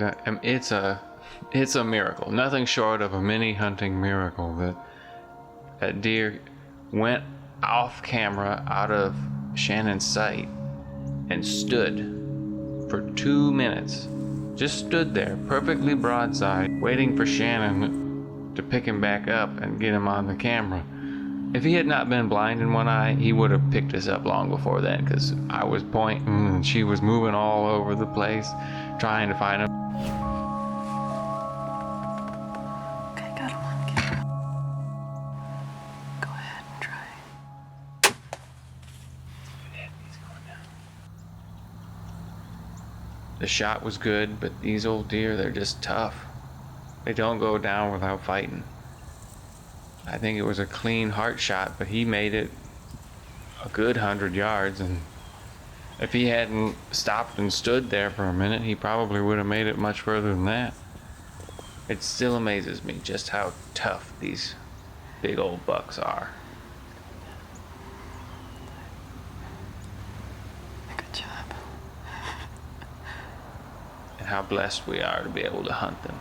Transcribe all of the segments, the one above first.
And it's a miracle, nothing short of a mini hunting miracle, that that deer went off camera out of Shannon's sight and stood for 2 minutes. Just stood there, perfectly broadside, waiting for Shannon to pick him back up and get him on the camera. If he had not been blind in one eye, he would have picked us up long before then, because I was pointing and she was moving all over the place trying to find him. Okay, got him on camera. Go ahead and try. He's going down. The shot was good, but these old deer, they're just tough. They don't go down without fighting. I think it was a clean heart shot, but he made it a good 100 yards, and if he hadn't stopped and stood there for a minute, he probably would have made it much further than that. It still amazes me just how tough these big old bucks are. Good job. And how blessed we are to be able to hunt them.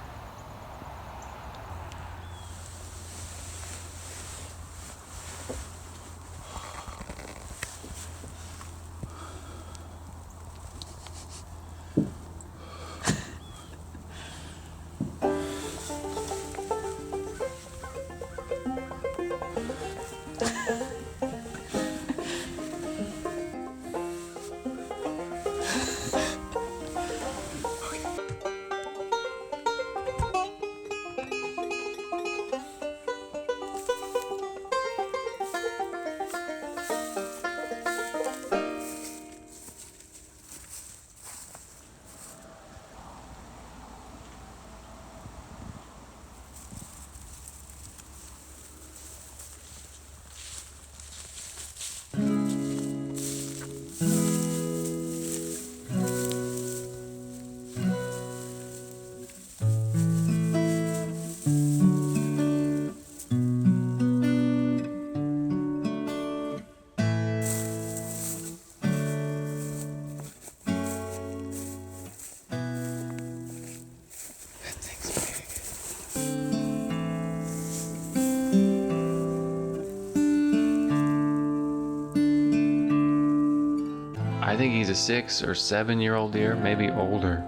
I think he's a 6 or 7 year old deer, maybe older.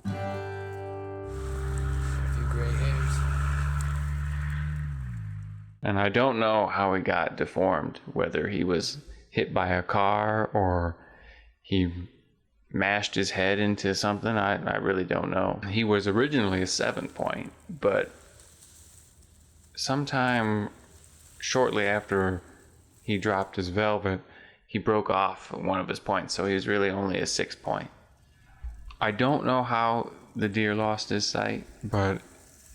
A few gray hairs. And I don't know how he got deformed, whether he was hit by a car or he mashed his head into something. I really don't know. He was originally a 7-point, but sometime shortly after he dropped his velvet, he broke off one of his points, so he was really only a 6-point. I don't know how the deer lost his sight, but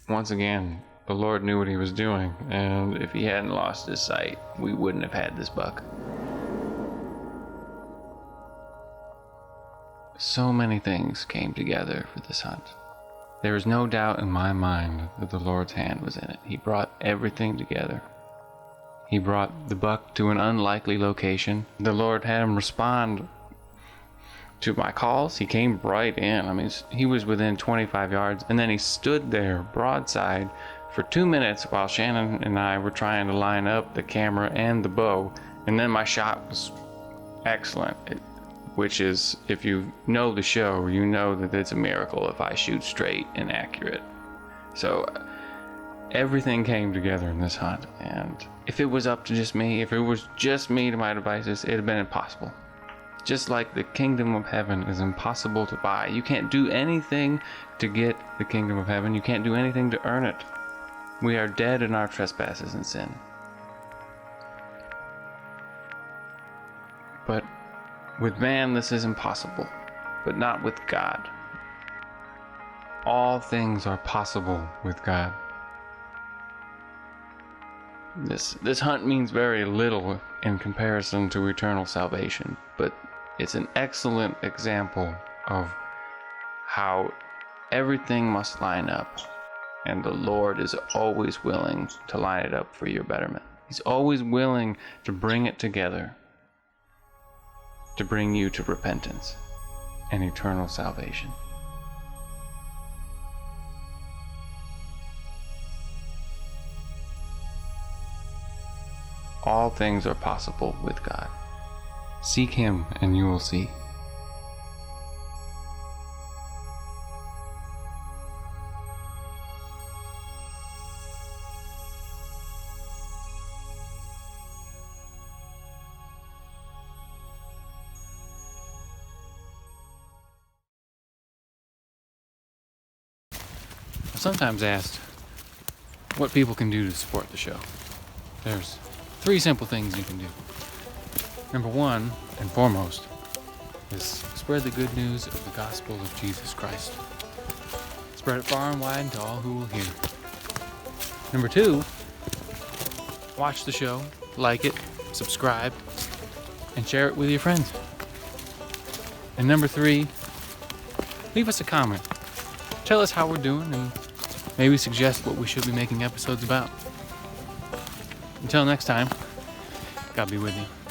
once again, the Lord knew what he was doing, and if he hadn't lost his sight, we wouldn't have had this buck. So many things came together for this hunt. There is no doubt in my mind that the Lord's hand was in it. He brought everything together. He brought the buck to an unlikely location. The Lord had him respond to my calls. He came right in. I mean, he was within 25 yards, and then he stood there broadside for 2 minutes while Shannon and I were trying to line up the camera and the bow, and then my shot was excellent, which is, if you know the show, you know that it's a miracle if I shoot straight and accurate. So everything came together in this hunt, and if it was up to just me, if it was just me to my devices, it'd have been impossible. Just like the kingdom of heaven is impossible to buy. You can't do anything to get the kingdom of heaven. You can't do anything to earn it. We are dead in our trespasses and sin. But with man, this is impossible, but not with God. All things are possible with God. This hunt means very little in comparison to eternal salvation, but it's an excellent example of how everything must line up, and the Lord is always willing to line it up for your betterment. He's always willing to bring it together, to bring you to repentance and eternal salvation. all things are possible with God. Seek Him and you will see. I'm sometimes asked what people can do to support the show. There's 3 simple things you can do. Number 1 and foremost is spread the good news of the gospel of Jesus Christ. Spread it far and wide to all who will hear. Number 2, watch the show, like it, subscribe, and share it with your friends. And number 3, leave us a comment. Tell us how we're doing and maybe suggest what we should be making episodes about. Until next time, God be with you.